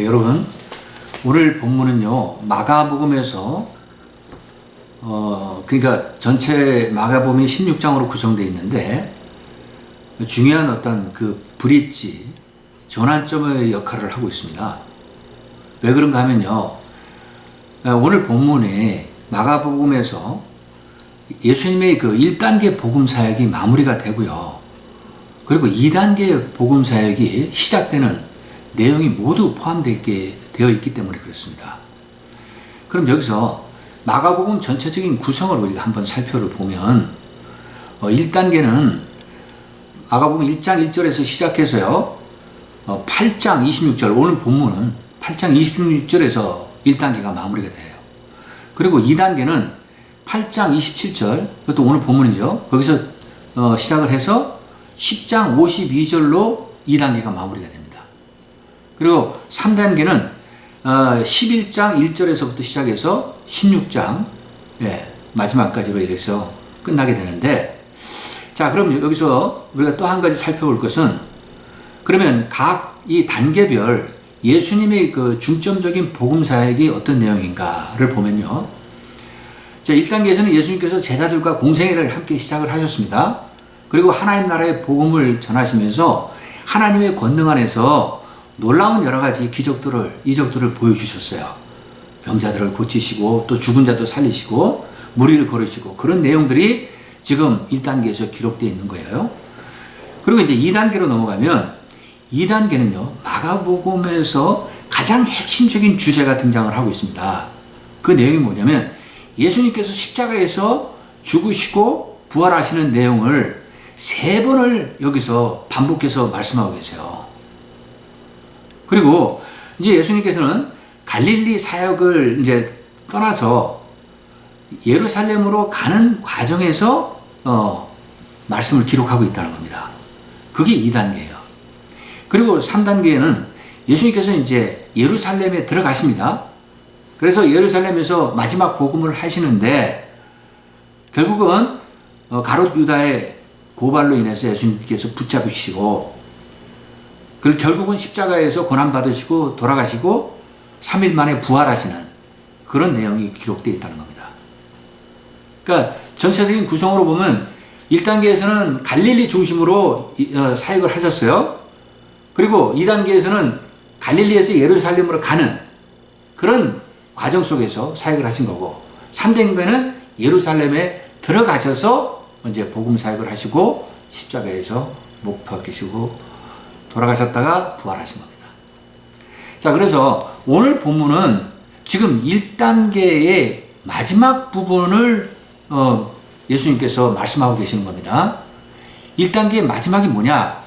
여러분, 오늘 본문은요, 마가복음에서 그러니까 전체 마가복음이 16장으로 구성되어 있는데 중요한 어떤 그 브릿지, 전환점의 역할을 하고 있습니다. 왜 그런가 하면요, 오늘 본문에 마가복음에서 예수님의 그 1단계 복음 사역이 마무리가 되고요, 그리고 2단계 복음 사역이 시작되는 내용이 모두 포함되어 있기 때문에 그렇습니다. 그럼 여기서 마가복음 전체적인 구성을 우리가 한번 살펴보면 1단계는 마가복음 1장 1절에서 시작해서요 8장 26절, 오늘 본문은 8장 26절에서 1단계가 마무리가 돼요. 그리고 2단계는 8장 27절, 그것도 오늘 본문이죠. 거기서 시작을 해서 10장 52절로 2단계가 마무리가 됩니다. 그리고 3단계는 11장 1절에서부터 시작해서 16장 마지막까지로 이래서 끝나게 되는데, 자, 그럼 여기서 우리가 또 한 가지 살펴볼 것은, 그러면 각 이 단계별 예수님의 그 중점적인 복음 사역이 어떤 내용인가를 보면요, 자, 1단계에서는 예수님께서 제자들과 공생애를 함께 시작을 하셨습니다. 그리고 하나님 나라의 복음을 전하시면서 하나님의 권능 안에서 놀라운 여러 가지 기적들을, 이적들을 보여주셨어요. 병자들을 고치시고 또 죽은 자도 살리시고 무리를 거르시고, 그런 내용들이 지금 1단계에서 기록되어 있는 거예요. 그리고 이제 2단계로 넘어가면, 2단계는요 마가복음에서 가장 핵심적인 주제가 등장을 하고 있습니다. 그 내용이 뭐냐면, 예수님께서 십자가에서 죽으시고 부활하시는 내용을 3번을 여기서 반복해서 말씀하고 계세요. 그리고 이제 예수님께서는 갈릴리 사역을 이제 떠나서 예루살렘으로 가는 과정에서 말씀을 기록하고 있다는 겁니다. 그게 2단계예요. 그리고 3단계에는 예수님께서 이제 예루살렘에 들어가십니다. 그래서 예루살렘에서 마지막 복음을 하시는데, 결국은 가롯 유다의 고발로 인해서 예수님께서 붙잡히시고, 그리고 결국은 십자가에서 고난받으시고 돌아가시고 3일 만에 부활하시는 그런 내용이 기록되어 있다는 겁니다. 그러니까 전체적인 구성으로 보면 1단계에서는 갈릴리 중심으로 사역을 하셨어요. 그리고 2단계에서는 갈릴리에서 예루살렘으로 가는 그런 과정 속에서 사역을 하신 거고, 3단계는 예루살렘에 들어가셔서 이제 복음 사역을 하시고 십자가에서 못 박히시고 돌아가셨다가 부활하신 겁니다. 자, 그래서 오늘 본문은 지금 1단계의 마지막 부분을 예수님께서 말씀하고 계시는 겁니다. 1단계의 마지막이 뭐냐?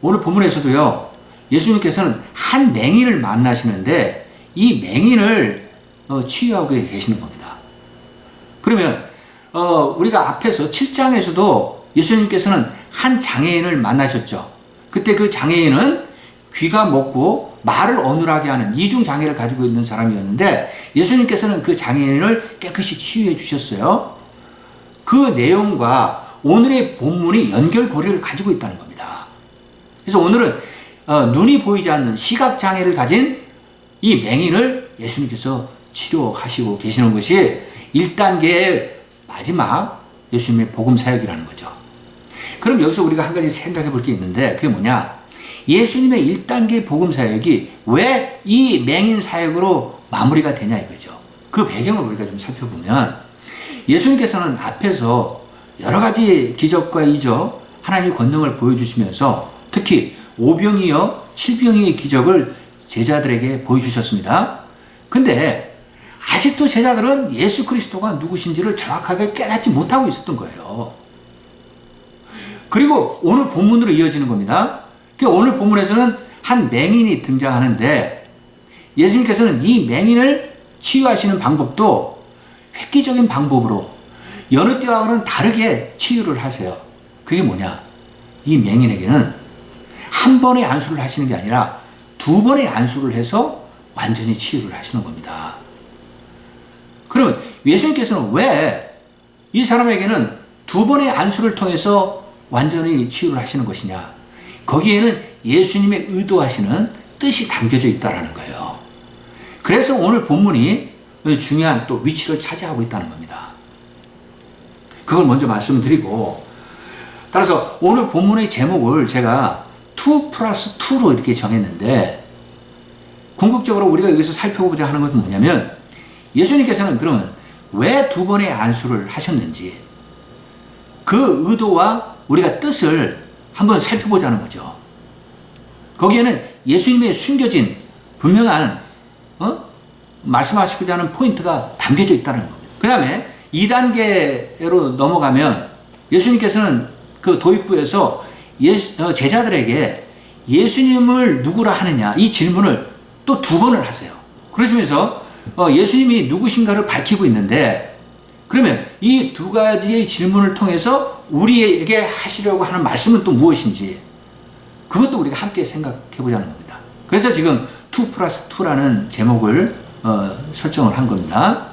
오늘 본문에서도요, 예수님께서는 한 맹인을 만나시는데 이 맹인을 치유하고 계시는 겁니다. 그러면 우리가 앞에서 7장에서도 예수님께서는 한 장애인을 만나셨죠. 그때 그 장애인은 귀가 먹고 말을 어눌하게 하는 이중 장애를 가지고 있는 사람이었는데, 예수님께서는 그 장애인을 깨끗이 치유해 주셨어요. 그 내용과 오늘의 본문이 연결고리를 가지고 있다는 겁니다. 그래서 오늘은 눈이 보이지 않는 시각 장애를 가진 이 맹인을 예수님께서 치료하시고 계시는 것이 1단계의 마지막 예수님의 복음 사역이라는 거죠. 그럼 여기서 우리가 한 가지 생각해 볼 게 있는데, 그게 뭐냐? 예수님의 1단계 복음 사역이 왜 이 맹인 사역으로 마무리가 되냐 이거죠. 그 배경을 우리가 좀 살펴보면, 예수님께서는 앞에서 여러 가지 기적과 이적, 하나님의 권능을 보여주시면서 특히 5병이요 7병의 기적을 제자들에게 보여주셨습니다. 근데 아직도 제자들은 예수 그리스도가 누구신지를 정확하게 깨닫지 못하고 있었던 거예요. 그리고 오늘 본문으로 이어지는 겁니다. 오늘 본문에서는 한 맹인이 등장하는데, 예수님께서는 이 맹인을 치유하시는 방법도 획기적인 방법으로 여느 때와는 다르게 치유를 하세요. 그게 뭐냐? 이 맹인에게는 한 번의 안수를 하시는 게 아니라 2번의 안수를 해서 완전히 치유를 하시는 겁니다. 그러면 예수님께서는 왜 이 사람에게는 2번의 안수를 통해서 완전히 치유를 하시는 것이냐? 거기에는 예수님의 의도하시는 뜻이 담겨져 있다는 거예요. 그래서 오늘 본문이 중요한 또 위치를 차지하고 있다는 겁니다. 그걸 먼저 말씀드리고, 따라서 오늘 본문의 제목을 제가 2+2로 이렇게 정했는데, 궁극적으로 우리가 여기서 살펴보고자 하는 것은 뭐냐면, 예수님께서는 그러면 왜 두 번의 안수를 하셨는지 그 의도와 우리가 뜻을 한번 살펴보자는 거죠. 거기에는 예수님의 숨겨진 분명한 말씀하시고자 하는 포인트가 담겨져 있다는 겁니다. 그 다음에 2단계로 넘어가면 예수님께서는 그 도입부에서 제자들에게 예수님을 누구라 하느냐 이 질문을 또 2번을 하세요. 그러시면서 예수님이 누구신가를 밝히고 있는데, 그러면 이 2가지의 질문을 통해서 우리에게 하시려고 하는 말씀은 또 무엇인지 그것도 우리가 함께 생각해 보자는 겁니다. 그래서 지금 2+2라는 제목을 설정을 한 겁니다.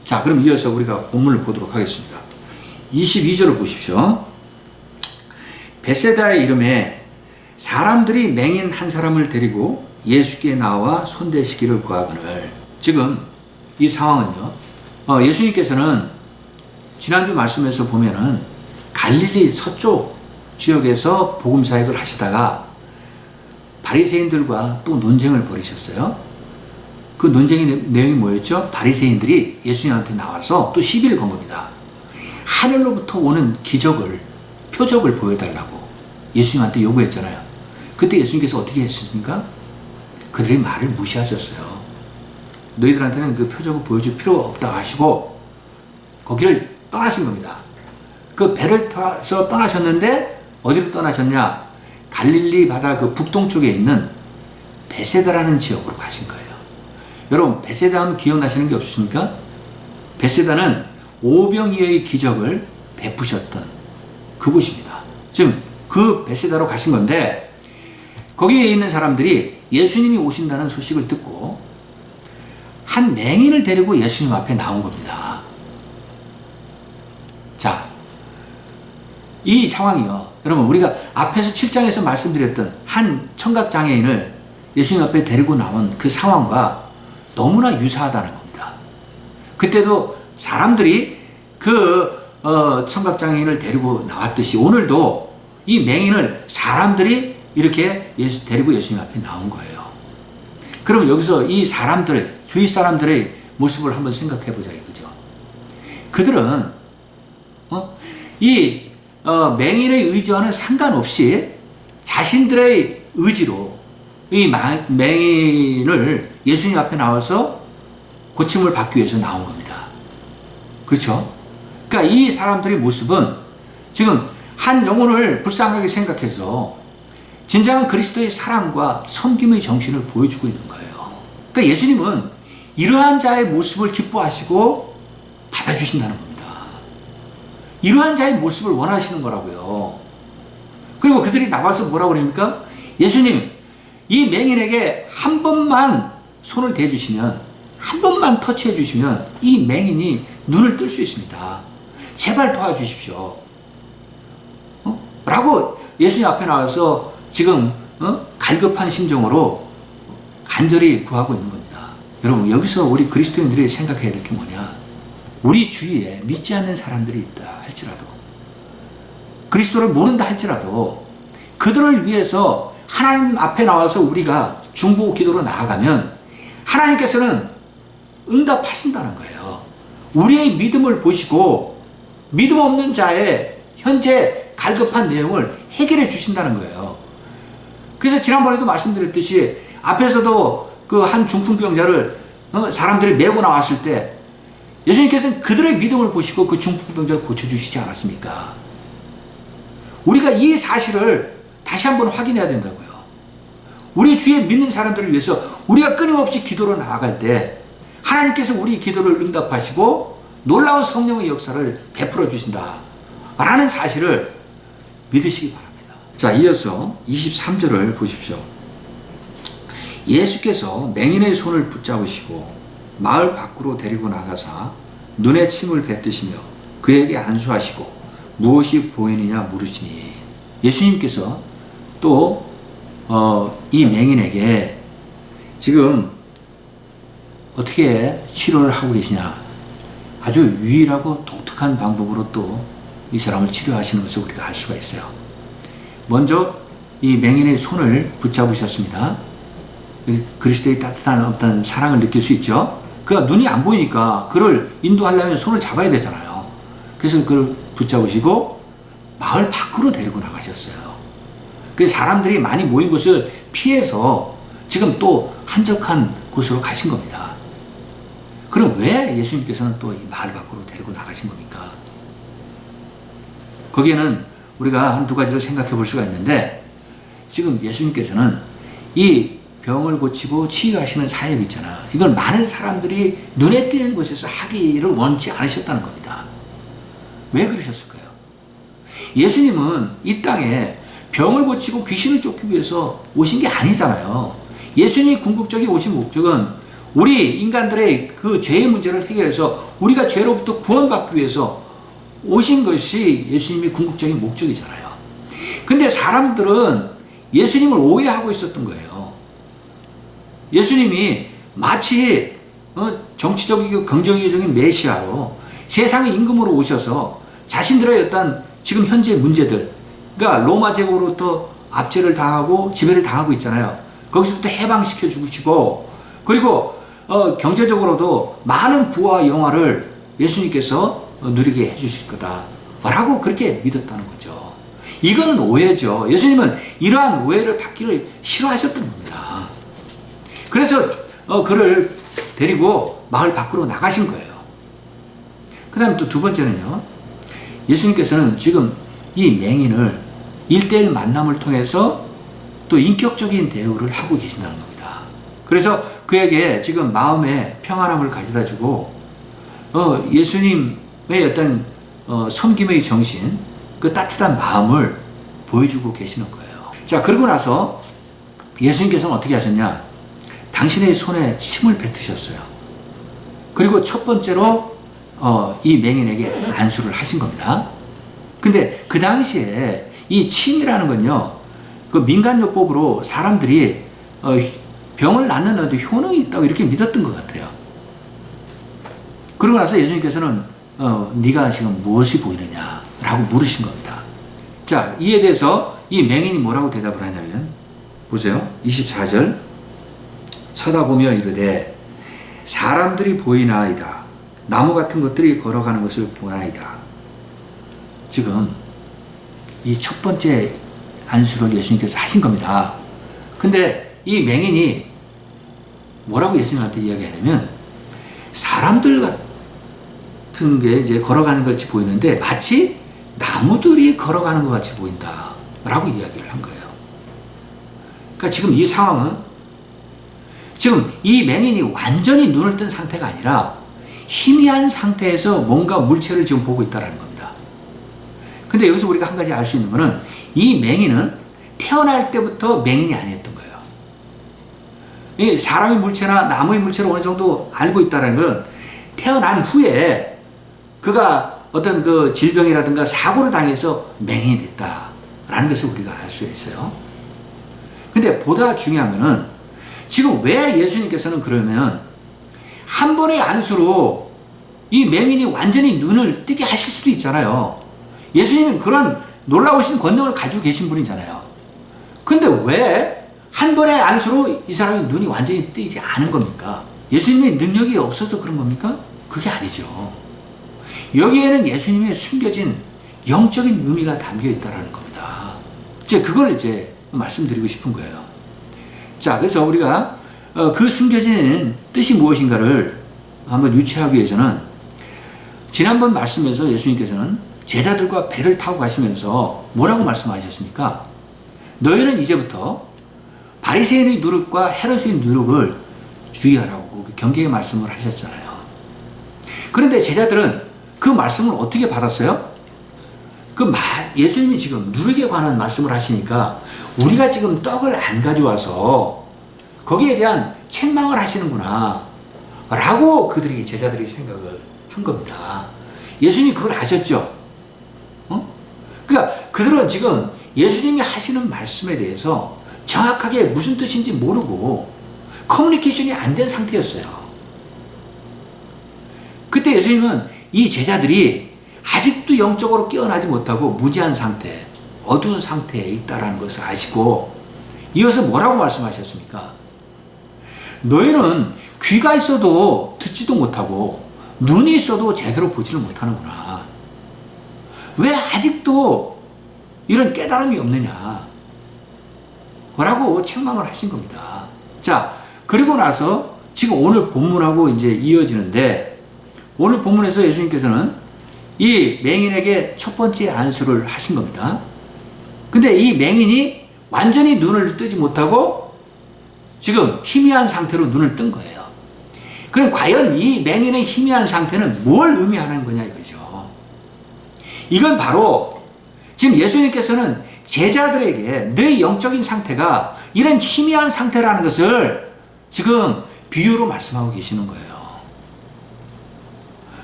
자, 그럼 이어서 우리가 본문을 보도록 하겠습니다. 22절을 보십시오. 베세다의 이름에 사람들이 맹인 한 사람을 데리고 예수께 나와 손대시기를 구하거늘. 지금 이 상황은요, 예수님께서는 지난주 말씀에서 보면은 갈릴리 서쪽 지역에서 복음 사역을 하시다가 바리새인들과 또 논쟁을 벌이셨어요. 그 논쟁의 내용이 뭐였죠? 바리새인들이 예수님한테 나와서 또 시비를 건 겁니다. 하늘로부터 오는 기적을, 표적을 보여달라고 예수님한테 요구했잖아요. 그때 예수님께서 어떻게 했습니까? 그들의 말을 무시하셨어요. 너희들한테는 그 표적을 보여줄 필요가 없다고 하시고 거기를 떠나신 겁니다. 그 배를 타서 떠나셨는데 어디로 떠나셨냐? 갈릴리 바다 그 북동쪽에 있는 베세다라는 지역으로 가신 거예요. 여러분, 베세다 하면 기억나시는 게 없으십니까? 베세다는 오병이어의 기적을 베푸셨던 그곳입니다. 지금 그 베세다로 가신 건데, 거기에 있는 사람들이 예수님이 오신다는 소식을 듣고 한 맹인을 데리고 예수님 앞에 나온 겁니다. 자, 이 상황이요, 여러분, 우리가 앞에서 7장에서 말씀드렸던 한 청각장애인을 예수님 앞에 데리고 나온 그 상황과 너무나 유사하다는 겁니다. 그때도 사람들이 그 청각장애인을 데리고 나왔듯이 오늘도 이 맹인을 사람들이 이렇게 데리고 예수님 앞에 나온 거예요. 그럼 여기서 이 사람들의, 주위 사람들의 모습을 한번 생각해 보자 이거죠. 그들은 이 맹인의 의지와는 상관없이 자신들의 의지로 이 맹인을 예수님 앞에 나와서 고침을 받기 위해서 나온 겁니다. 그렇죠? 그러니까 이 사람들의 모습은 지금 한 영혼을 불쌍하게 생각해서 진정한 그리스도의 사랑과 섬김의 정신을 보여주고 있는 거예요. 그러니까 예수님은 이러한 자의 모습을 기뻐하시고 받아주신다는 겁니다. 이러한 자의 모습을 원하시는 거라고요. 그리고 그들이 나와서 뭐라고 그럽니까? 예수님, 이 맹인에게 한 번만 손을 대주시면, 한 번만 터치해 주시면 이 맹인이 눈을 뜰 수 있습니다. 제발 도와주십시오. 라고 예수님 앞에 나와서 지금 갈급한 심정으로 간절히 구하고 있는 겁니다. 여러분, 여기서 우리 그리스도인들이 생각해야 될 게 뭐냐? 우리 주위에 믿지 않는 사람들이 있다 할지라도, 그리스도를 모른다 할지라도 그들을 위해서 하나님 앞에 나와서 우리가 중보 기도로 나아가면 하나님께서는 응답하신다는 거예요. 우리의 믿음을 보시고 믿음 없는 자의 현재 갈급한 내용을 해결해 주신다는 거예요. 그래서 지난번에도 말씀드렸듯이 앞에서도 그 한 중풍병자를 사람들이 메고 나왔을 때 예수님께서는 그들의 믿음을 보시고 그 중풍병자를 고쳐주시지 않았습니까? 우리가 이 사실을 다시 한번 확인해야 된다고요. 우리 주위에 믿는 사람들을 위해서 우리가 끊임없이 기도로 나아갈 때 하나님께서 우리 기도를 응답하시고 놀라운 성령의 역사를 베풀어 주신다 라는 사실을 믿으시기 바랍니다. 자, 이어서 23절을 보십시오. 예수께서 맹인의 손을 붙잡으시고 마을 밖으로 데리고 나가사 눈에 침을 뱉으시며 그에게 안수하시고 무엇이 보이느냐 물으시니, 예수님께서 또 이 맹인에게 지금 어떻게 치료를 하고 계시냐? 아주 유일하고 독특한 방법으로 또 이 사람을 치료하시는 것을 우리가 알 수가 있어요. 먼저 이 맹인의 손을 붙잡으셨습니다. 그리스도의 따뜻한 어떤 사랑을 느낄 수 있죠. 그가 눈이 안 보이니까 그를 인도하려면 손을 잡아야 되잖아요. 그래서 그를 붙잡으시고 마을 밖으로 데리고 나가셨어요. 그래서 사람들이 많이 모인 곳을 피해서 지금 또 한적한 곳으로 가신 겁니다. 그럼 왜 예수님께서는 또 이 마을 밖으로 데리고 나가신 겁니까? 거기에는 우리가 한두 가지를 생각해 볼 수가 있는데, 지금 예수님께서는 이 병을 고치고 치유하시는 사역 있잖아. 이걸 많은 사람들이 눈에 띄는 곳에서 하기를 원치 않으셨다는 겁니다. 왜 그러셨을까요? 예수님은 이 땅에 병을 고치고 귀신을 쫓기 위해서 오신 게 아니잖아요. 예수님이 궁극적인 오신 목적은 우리 인간들의 그 죄의 문제를 해결해서 우리가 죄로부터 구원받기 위해서 오신 것이 예수님의 궁극적인 목적이잖아요. 근데 사람들은 예수님을 오해하고 있었던 거예요. 예수님이 마치 정치적이고 긍정적인 메시아로 세상의 임금으로 오셔서 자신들의 어떤 지금 현재 문제들, 그러니까 로마 제국으로부터 압제를 당하고 지배를 당하고 있잖아요. 거기서부터 해방시켜 주시고, 그리고 경제적으로도 많은 부와 영화를 예수님께서 누리게 해주실 거다라고 그렇게 믿었다는 거죠. 이거는 오해죠. 예수님은 이러한 오해를 받기를 싫어하셨던 겁니다. 그래서 그를 데리고 마을 밖으로 나가신 거예요. 그 다음에 또 두 번째는요, 예수님께서는 지금 이 맹인을 1대1 만남을 통해서 또 인격적인 대우를 하고 계신다는 겁니다. 그래서 그에게 지금 마음의 평안함을 가져다 주고 예수님의 어떤 섬김의 정신, 그 따뜻한 마음을 보여주고 계시는 거예요. 자, 그러고 나서 예수님께서는 어떻게 하셨냐? 당신의 손에 침을 뱉으셨어요. 그리고 첫 번째로 이 맹인에게 안수를 하신 겁니다. 근데 그 당시에 이 침이라는 건요, 그 민간요법으로 사람들이 병을 낫는 어떤 효능이 있다고 이렇게 믿었던 것 같아요. 그러고 나서 예수님께서는 네가 지금 무엇이 보이느냐 라고 물으신 겁니다. 자, 이에 대해서 이 맹인이 뭐라고 대답을 하냐면, 보세요. 24절. 쳐다보며 이르되 사람들이 보이나이다. 나무 같은 것들이 걸어가는 것을 보나이다. 지금 이 첫 번째 안수를 예수님께서 하신 겁니다. 근데 이 맹인이 뭐라고 예수님한테 이야기하냐면, 사람들 같은 게 이제 걸어가는 것 같이 보이는데 마치 나무들이 걸어가는 것 같이 보인다 라고 이야기를 한 거예요. 그러니까 지금 이 상황은, 지금 이 맹인이 완전히 눈을 뜬 상태가 아니라 희미한 상태에서 뭔가 물체를 지금 보고 있다는 겁니다. 근데 여기서 우리가 한 가지 알 수 있는 거는, 이 맹인은 태어날 때부터 맹인이 아니었던 거예요. 이 사람의 물체나 나무의 물체를 어느 정도 알고 있다는 건, 태어난 후에 그가 어떤 그 질병이라든가 사고를 당해서 맹인이 됐다라는 것을 우리가 알 수 있어요. 근데 보다 중요한 거는, 지금 왜 예수님께서는 그러면 한 번의 안수로 이 맹인이 완전히 눈을 뜨게 하실 수도 있잖아요. 예수님은 그런 놀라우신 권능을 가지고 계신 분이잖아요. 근데 왜 한 번의 안수로 이 사람이 눈이 완전히 뜨이지 않은 겁니까? 예수님의 능력이 없어서 그런 겁니까? 그게 아니죠. 여기에는 예수님의 숨겨진 영적인 의미가 담겨 있다는 겁니다. 그걸 이제 말씀드리고 싶은 거예요. 자, 그래서 우리가 그 숨겨진 뜻이 무엇인가를 한번 유추하기 위해서는, 지난번 말씀에서 예수님께서는 제자들과 배를 타고 가시면서 뭐라고 말씀하셨습니까? 너희는 이제부터 바리새인의 누룩과 헤롯의 누룩을 주의하라고 경계의 말씀을 하셨잖아요. 그런데 제자들은 그 말씀을 어떻게 받았어요? 예수님이 지금 누룩에 관한 말씀을 하시니까 우리가 지금 떡을 안 가져와서 거기에 대한 책망을 하시는구나 라고 제자들이 생각을 한 겁니다. 예수님이 그걸 아셨죠? 그러니까 그들은 지금 예수님이 하시는 말씀에 대해서 정확하게 무슨 뜻인지 모르고 커뮤니케이션이 안 된 상태였어요. 그때 예수님은 이 제자들이 아직도 영적으로 깨어나지 못하고 무지한 상태, 어두운 상태에 있다는 것을 아시고 이어서 뭐라고 말씀하셨습니까? 너희는 귀가 있어도 듣지도 못하고 눈이 있어도 제대로 보지를 못하는구나. 왜 아직도 이런 깨달음이 없느냐? 라고 책망을 하신 겁니다. 자, 그리고 나서 지금 오늘 본문하고 이제 이어지는데, 오늘 본문에서 예수님께서는 이 맹인에게 첫 번째 안수를 하신 겁니다. 근데 이 맹인이 완전히 눈을 뜨지 못하고 지금 희미한 상태로 눈을 뜬 거예요. 그럼 과연 이 맹인의 희미한 상태는 뭘 의미하는 거냐 이거죠. 이건 바로 지금 예수님께서는 제자들에게 너희 영적인 상태가 이런 희미한 상태라는 것을 지금 비유로 말씀하고 계시는 거예요.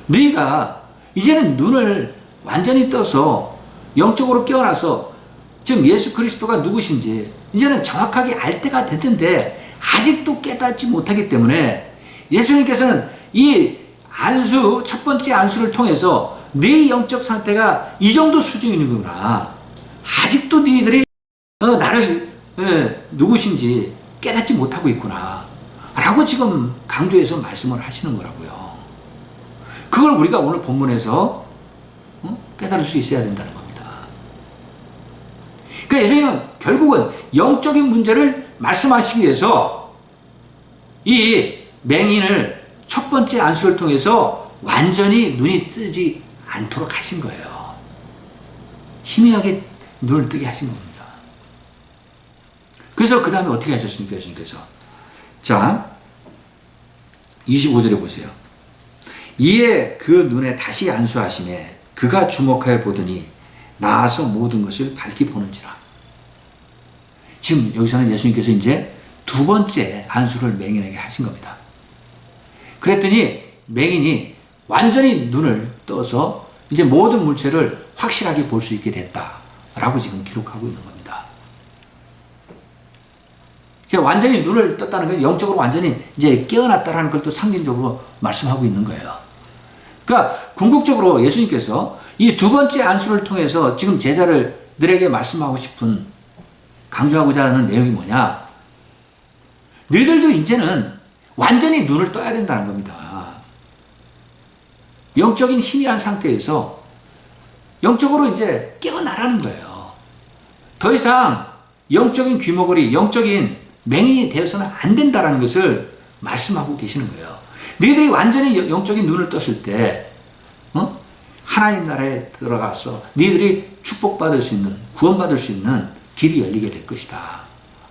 너희가 이제는 눈을 완전히 떠서 영적으로 깨어나서 지금 예수 그리스도가 누구신지 이제는 정확하게 알 때가 됐는데 아직도 깨닫지 못하기 때문에 예수님께서는 이 안수, 첫 번째 안수를 통해서 네 영적 상태가 이 정도 수준이구나. 아직도 너희들이 나를 누구신지 깨닫지 못하고 있구나. 라고 지금 강조해서 말씀을 하시는 거라고요. 그걸 우리가 오늘 본문에서 깨달을 수 있어야 된다는 겁니다. 그러니까 예수님은 결국은 영적인 문제를 말씀하시기 위해서 이 맹인을 첫 번째 안수를 통해서 완전히 눈이 뜨지 않도록 하신 거예요. 희미하게 눈을 뜨게 하신 겁니다. 그래서 그 다음에 어떻게 하셨습니까? 예수님께서. 자, 25절에 보세요. 이에 그 눈에 다시 안수하시매 그가 주목하여 보더니 나아서 모든 것을 밝히 보는지라. 지금 여기서는 예수님께서 이제 두 번째 안수를 맹인에게 하신 겁니다. 그랬더니 맹인이 완전히 눈을 떠서 이제 모든 물체를 확실하게 볼 수 있게 됐다라고 지금 기록하고 있는 겁니다. 완전히 눈을 떴다는 건 영적으로 완전히 이제 깨어났다라는 걸 또 상징적으로 말씀하고 있는 거예요. 그러니까 궁극적으로 예수님께서 이 두 번째 안수를 통해서 지금 제자들에게 말씀하고 싶은, 강조하고자 하는 내용이 뭐냐? 너희들도 이제는 완전히 눈을 떠야 된다는 겁니다. 영적인 희미한 상태에서 영적으로 이제 깨어나라는 거예요. 더 이상 영적인 귀머거리, 영적인 맹인이 되어서는 안 된다는 것을 말씀하고 계시는 거예요. 너희들이 완전히 영적인 눈을 떴을 때 하나님 나라에 들어가서 너희들이 축복받을 수 있는, 구원받을 수 있는 길이 열리게 될 것이다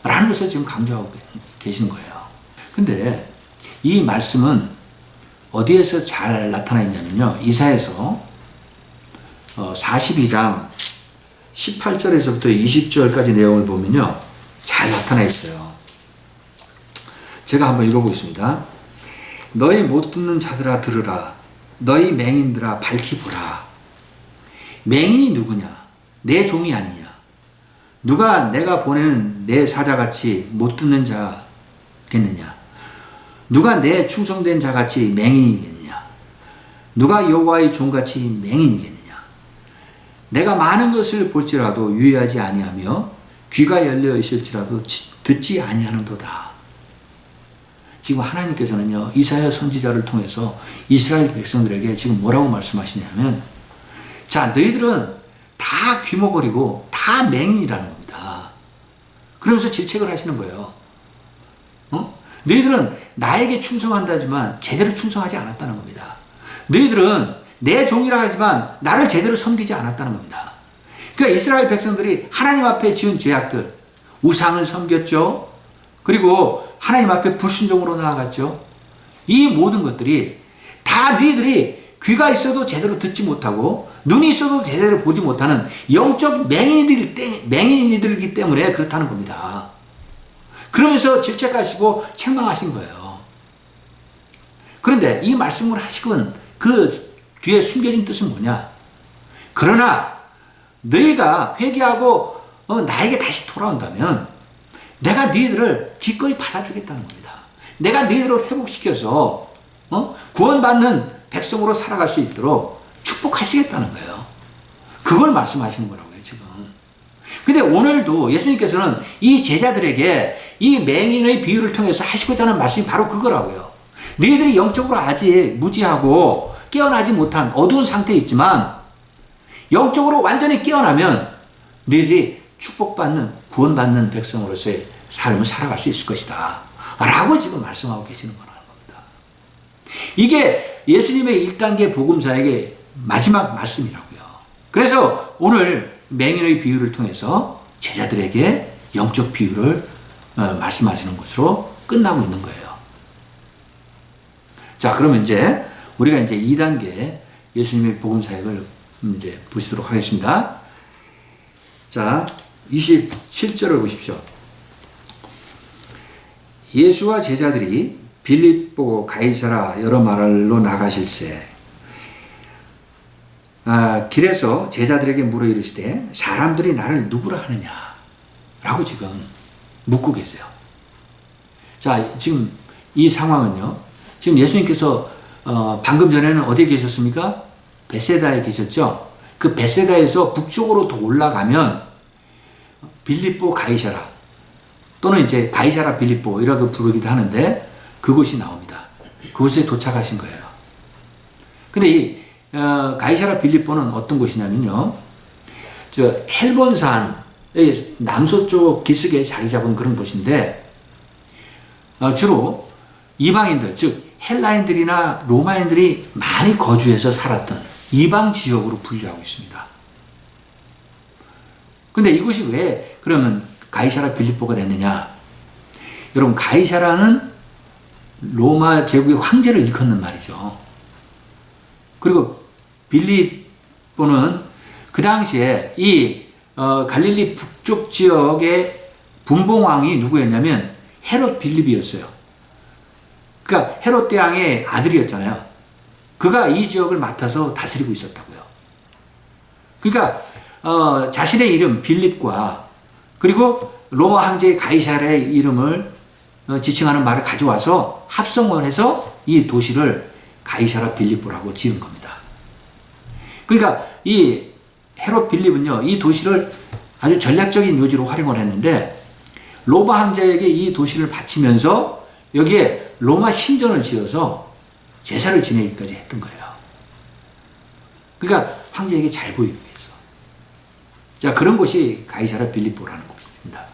라는 것을 지금 강조하고 계시는 거예요. 근데 이 말씀은 어디에서 잘 나타나 있냐면요, 이사야서 42장 18절에서부터 20절까지 내용을 보면요 잘 나타나 있어요. 제가 한번 읽어보겠습니다. 너희 못 듣는 자들아 들으라. 너희 맹인들아 밝히 보라. 맹인이 누구냐? 내 종이 아니냐? 누가 내가 보내는 내 사자같이 못 듣는 자겠느냐? 누가 내 충성된 자같이 맹인이겠느냐? 누가 여호와의 종같이 맹인이겠느냐? 내가 많은 것을 볼지라도 유의하지 아니하며 귀가 열려 있을지라도 듣지 아니하는도다. 지금 하나님께서는요, 이사야 선지자를 통해서 이스라엘 백성들에게 지금 뭐라고 말씀하시냐면, 자, 너희들은 다 귀머거리고 다 맹인이라는 겁니다. 그러면서 질책을 하시는 거예요. 너희들은 나에게 충성한다지만 제대로 충성하지 않았다는 겁니다. 너희들은 내 종이라 하지만 나를 제대로 섬기지 않았다는 겁니다. 그러니까 이스라엘 백성들이 하나님 앞에 지은 죄악들, 우상을 섬겼죠. 그리고 하나님 앞에 불순종으로 나아갔죠. 이 모든 것들이 다 너희들이 귀가 있어도 제대로 듣지 못하고 눈이 있어도 제대로 보지 못하는 영적 맹인이들이기 때문에 그렇다는 겁니다. 그러면서 질책하시고 책망하신 거예요. 그런데 이 말씀을 하시건 그 뒤에 숨겨진 뜻은 뭐냐? 그러나 너희가 회개하고 나에게 다시 돌아온다면 내가 너희들을 기꺼이 받아주겠다는 겁니다. 내가 너희들을 회복시켜서 구원받는 백성으로 살아갈 수 있도록 축복하시겠다는 거예요. 그걸 말씀하시는 거라고요, 지금. 근데 오늘도 예수님께서는 이 제자들에게 이 맹인의 비유를 통해서 하시고자 하는 말씀이 바로 그거라고요. 너희들이 영적으로 아직 무지하고 깨어나지 못한 어두운 상태에 있지만 영적으로 완전히 깨어나면 너희들이 축복받는 구원받는 백성으로서의 삶을 살아갈 수 있을 것이다 라고 지금 말씀하고 계시는 거라는 겁니다. 이게 예수님의 1단계 복음사역의 마지막 말씀이라고요. 그래서 오늘 맹인의 비유를 통해서 제자들에게 영적 비유를 말씀하시는 것으로 끝나고 있는 거예요. 자, 그러면 이제 우리가 이제 2단계 예수님의 복음사역을 이제 보시도록 하겠습니다. 자, 27절을 보십시오. 예수와 제자들이 빌립보 가이사라 여러 마을로 나가실세 길에서 제자들에게 물어 이르시되 사람들이 나를 누구라 하느냐 라고 지금 묻고 계세요. 자, 지금 이 상황은요, 지금 예수님께서 방금 전에는 어디에 계셨습니까? 베세다에 계셨죠. 그 베세다에서 북쪽으로 더 올라가면 빌립보 가이사라 또는 이제 가이사라 빌립보 이라고 부르기도 하는데 그곳이 나옵니다. 그곳에 도착하신 거예요. 근데 이 가이사라 빌립보는 어떤 곳이냐면요, 저 헬본산의 남서쪽 기슭에 자리 잡은 그런 곳인데 주로 이방인들, 즉 헬라인들이나 로마인들이 많이 거주해서 살았던 이방 지역으로 분류하고 있습니다. 근데 이곳이 왜 그러면 가이사라 빌립보가 됐느냐? 여러분, 가이사라는 로마 제국의 황제를 일컫는 말이죠. 그리고 빌립보는 그 당시에 이 갈릴리 북쪽 지역의 분봉왕이 누구였냐면 헤롯 빌립이었어요. 그러니까 헤롯 대왕의 아들이었잖아요. 그가 이 지역을 맡아서 다스리고 있었다고요. 그러니까 자신의 이름 빌립과 그리고 로마 황제 가이사라의 이름을 지칭하는 말을 가져와서 합성을 해서 이 도시를 가이사라 빌립보라고 지은 겁니다. 그러니까 이 헤롯 빌립은요, 이 도시를 아주 전략적인 요지로 활용을 했는데 로마 황제에게 이 도시를 바치면서 여기에 로마 신전을 지어서 제사를 지내기까지 했던 거예요. 그러니까 황제에게 잘 보이기 위해서. 자, 그런 곳이 가이사라 빌립보라는 곳입니다.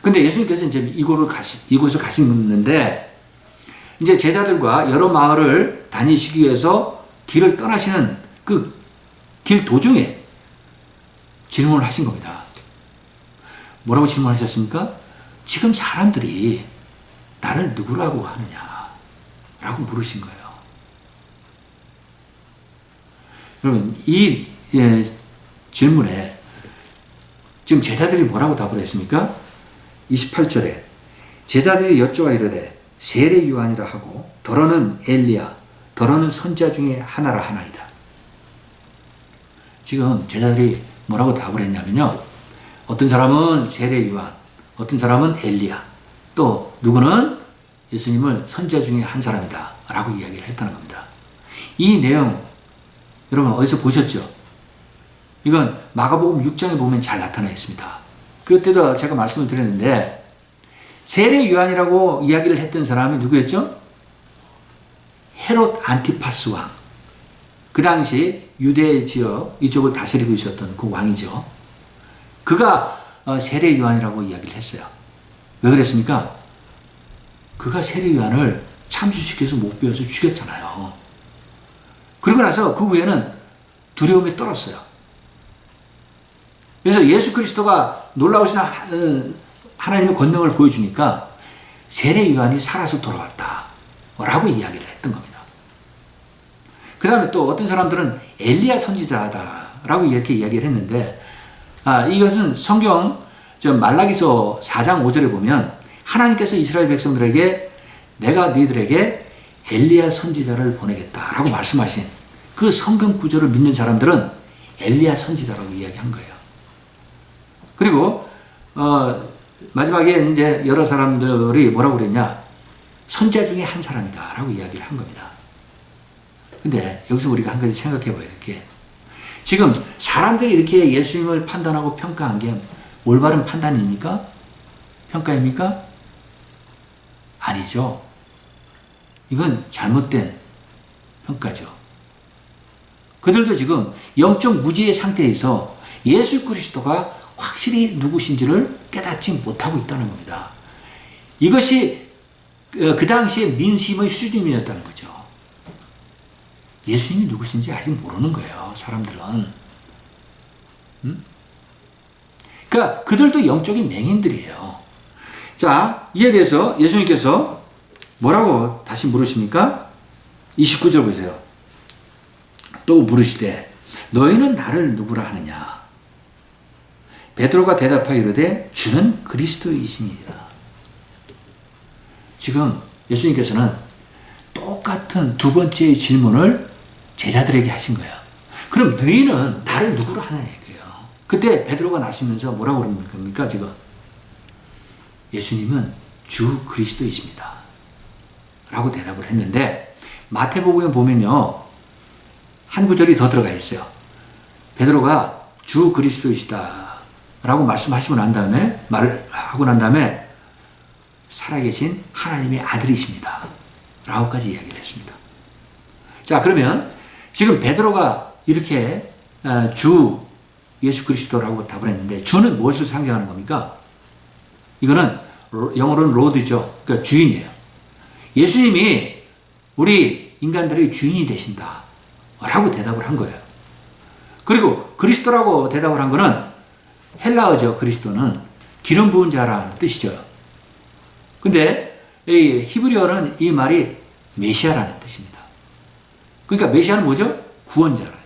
근데 예수님께서 이제 이곳을 가시는데 이제 제자들과 여러 마을을 다니시기 위해서 길을 떠나시는 그 길 도중에 질문을 하신 겁니다. 뭐라고 질문하셨습니까? 지금 사람들이 나를 누구라고 하느냐? 라고 물으신 거예요. 여러분, 이 질문에 지금 제자들이 뭐라고 답을 했습니까? 28절에 제자들이 여쭈어 이르되 세례 요한이라 하고 더러는 엘리야 더러는 선지자 중에 하나라 하나이다. 지금 제자들이 뭐라고 답을 했냐면요, 어떤 사람은 세례 요한, 어떤 사람은 엘리야, 또 누구는 예수님을 선지자 중에 한 사람이다 라고 이야기를 했다는 겁니다. 이 내용 여러분 어디서 보셨죠? 이건 마가복음 6장에 보면 잘 나타나 있습니다. 그때도 제가 말씀을 드렸는데 세례 요한이라고 이야기를 했던 사람이 누구였죠? 헤롯 안티파스 왕. 그 당시 유대 지역 이쪽을 다스리고 있었던 그 왕이죠. 그가 세례 요한이라고 이야기를 했어요. 왜 그랬습니까? 그가 세례 요한을 참수시켜서 못 배워서 죽였잖아요. 그리고 나서 그 후에는 두려움에 떨었어요. 그래서 예수 그리스도가 놀라우신 하나님의 권능을 보여주니까 세례 요한이 살아서 돌아왔다 라고 이야기를 했던 겁니다. 그 다음에 또 어떤 사람들은 엘리야 선지자다 라고 이렇게 이야기를 했는데 이것은 성경 말라기서 4장 5절에 보면 하나님께서 이스라엘 백성들에게 내가 너희들에게 엘리야 선지자를 보내겠다 라고 말씀하신 그 성경 구절을 믿는 사람들은 엘리야 선지자라고 이야기한 거예요. 그리고 마지막에 이제 여러 사람들이 뭐라고 그랬냐? 선자 중에 한 사람이다 라고 이야기를 한 겁니다. 근데 여기서 우리가 한 가지 생각해 봐야 될 게, 지금 사람들이 이렇게 예수님을 판단하고 평가한 게 올바른 판단입니까? 평가입니까? 아니죠. 이건 잘못된 평가죠. 그들도 지금 영적 무지의 상태에서 예수 그리스도가 확실히 누구신지를 깨닫지 못하고 있다는 겁니다. 이것이 그 당시에 민심의 수준이었다는 거죠. 예수님이 누구신지 아직 모르는 거예요, 사람들은. 그러니까 그들도 영적인 맹인들이에요. 자, 이에 대해서 예수님께서 뭐라고 다시 물으십니까? 29절 보세요. 또 물으시되 너희는 나를 누구라 하느냐? 베드로가 대답하여 이르되 주는 그리스도이시니라. 지금 예수님께서는 똑같은 두 번째 질문을 제자들에게 하신 거예요. 그럼 너희는 나를 누구로 하느냐 이거예요. 그때 베드로가 나서면서 뭐라고 그러는 겁니까 지금? 예수님은 주 그리스도이십니다 라고 대답을 했는데, 마태복음에 보면요 한 구절이 더 들어가 있어요. 베드로가 주 그리스도이시다 라고 말씀하시고 난 다음에, 말을 하고 난 다음에 살아계신 하나님의 아들이십니다 라고까지 이야기를 했습니다. 자, 그러면 지금 베드로가 이렇게 주 예수 그리스도라고 답을 했는데, 주는 무엇을 상징하는 겁니까? 이거는 영어로는 로드죠. 그러니까 주인이에요. 예수님이 우리 인간들의 주인이 되신다 라고 대답을 한 거예요. 그리고 그리스도라고 대답을 한 거는 헬라어죠. 그리스도는 기름 부은 자라는 뜻이죠. 근데 이 히브리어는 이 말이 메시아라는 뜻입니다. 그러니까 메시아는 뭐죠? 구원자라는 거예요.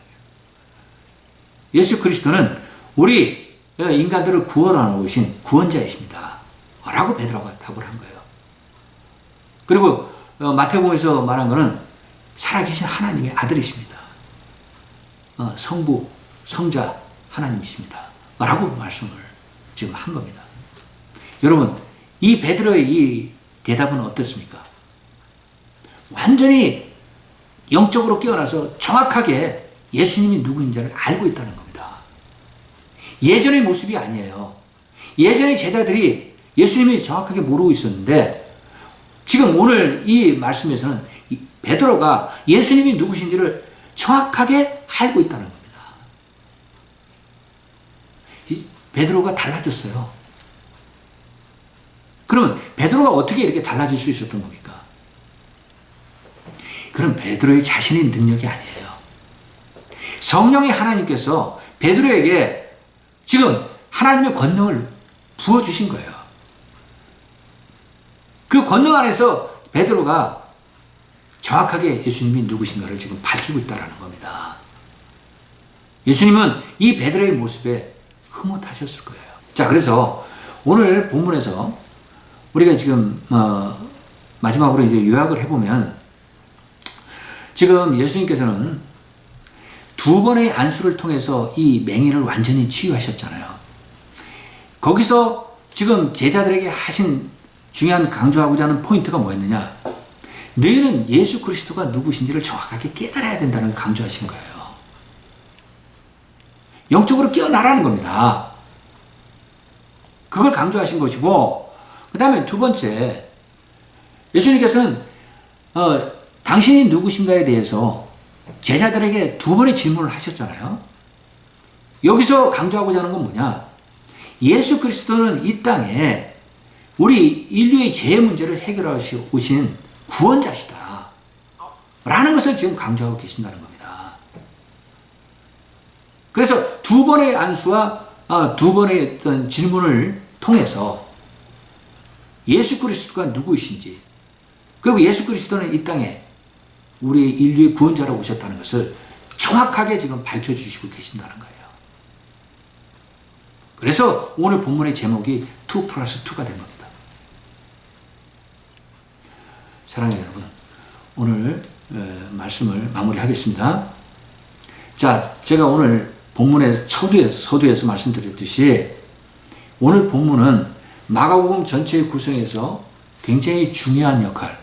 예수 그리스도는 우리 인간들을 구원하러 오신 구원자이십니다 라고 베드로가 답을 한 거예요. 그리고 마태복음에서 말한 거는 살아계신 하나님의 아들이십니다. 성부, 성자 하나님이십니다 라고 말씀을 지금 한 겁니다. 여러분, 이 베드로의 이 대답은 어떻습니까? 완전히 영적으로 깨어나서 정확하게 예수님이 누구인지를 알고 있다는 겁니다. 예전의 모습이 아니에요. 예전의 제자들이 예수님이 정확하게 모르고 있었는데, 지금 오늘 이 말씀에서는 베드로가 예수님이 누구신지를 정확하게 알고 있다는 겁니다. 베드로가 달라졌어요. 그러면 베드로가 어떻게 이렇게 달라질 수 있었던 겁니까? 그럼 베드로의 자신의 능력이 아니에요. 성령의 하나님께서 베드로에게 지금 하나님의 권능을 부어주신 거예요. 그 권능 안에서 베드로가 정확하게 예수님이 누구신가를 지금 밝히고 있다는 겁니다. 예수님은 이 베드로의 모습에 흐뭇하셨을 거예요. 자, 그래서 오늘 본문에서 우리가 지금 마지막으로 이제 요약을 해보면, 지금 예수님께서는 두 번의 안수를 통해서 이 맹인을 완전히 치유하셨잖아요. 거기서 지금 제자들에게 하신 중요한 강조하고자 하는 포인트가 뭐였느냐? 너희는 예수 그리스도가 누구신지를 정확하게 깨달아야 된다는 걸 강조하신 거예요. 영적으로 깨어나라는 겁니다. 그걸 강조하신 것이고, 그 다음에 두 번째, 예수님께서는 당신이 누구신가에 대해서 제자들에게 두 번의 질문을 하셨잖아요. 여기서 강조하고자 하는 건 뭐냐? 예수 그리스도는 이 땅에 우리 인류의 죄의 문제를 해결하시고 오신 구원자시다 라는 것을 지금 강조하고 계신다는 겁니다. 그래서 두 번의 안수와 두 번의 어떤 질문을 통해서 예수 그리스도가 누구이신지, 그리고 예수 그리스도는 이 땅에 우리 인류의 구원자로 오셨다는 것을 정확하게 지금 밝혀주시고 계신다는 거예요. 그래서 오늘 본문의 제목이 2+2가 된 겁니다. 사랑하는 여러분, 오늘 말씀을 마무리하겠습니다. 자, 제가 오늘 본문의 서두에서 말씀드렸듯이 오늘 본문은 마가복음 전체의 구성에서 굉장히 중요한 역할,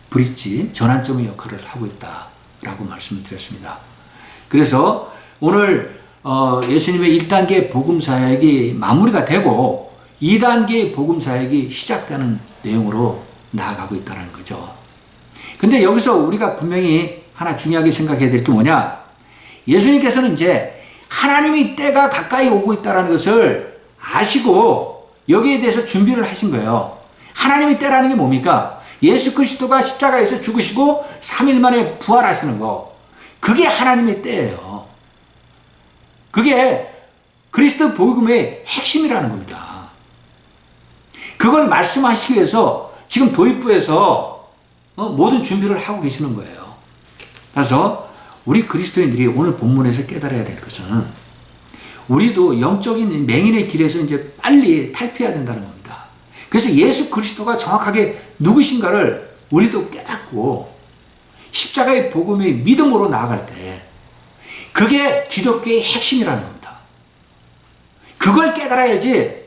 브릿지, 전환점의 역할을 하고 있다라고 말씀을 드렸습니다. 그래서 오늘 예수님의 1단계 복음사역이 마무리가 되고 2단계의 복음사역이 시작되는 내용으로 나아가고 있다는 거죠. 근데 여기서 우리가 분명히 하나 중요하게 생각해야 될 게 뭐냐? 예수님께서는 이제 하나님의 때가 가까이 오고 있다는 것을 아시고 여기에 대해서 준비를 하신 거예요. 하나님의 때라는 게 뭡니까? 예수 그리스도가 십자가에서 죽으시고 3일 만에 부활하시는 거. 그게 하나님의 때예요. 그게 그리스도 복음의 핵심이라는 겁니다. 그걸 말씀하시기 위해서 지금 도입부에서 모든 준비를 하고 계시는 거예요. 그래서 우리 그리스도인들이 오늘 본문에서 깨달아야 될 것은 우리도 영적인 맹인의 길에서 이제 빨리 탈피해야 된다는 겁니다. 그래서 예수 그리스도가 정확하게 누구신가를 우리도 깨닫고 십자가의 복음의 믿음으로 나아갈 때 그게 기독교의 핵심이라는 겁니다. 그걸 깨달아야지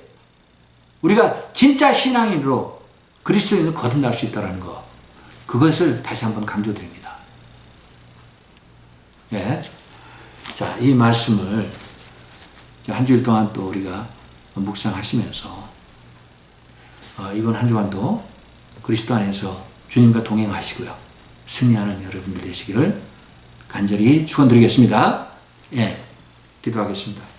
우리가 진짜 신앙인으로 그리스도인을 거듭날 수 있다는 거. 그것을 다시 한번 강조드립니다. 예. 자, 이 말씀을 한 주일 동안 또 우리가 묵상하시면서 이번 한 주간도 그리스도 안에서 주님과 동행하시고요. 승리하는 여러분들 되시기를 간절히 축원드리겠습니다. 예. 기도하겠습니다.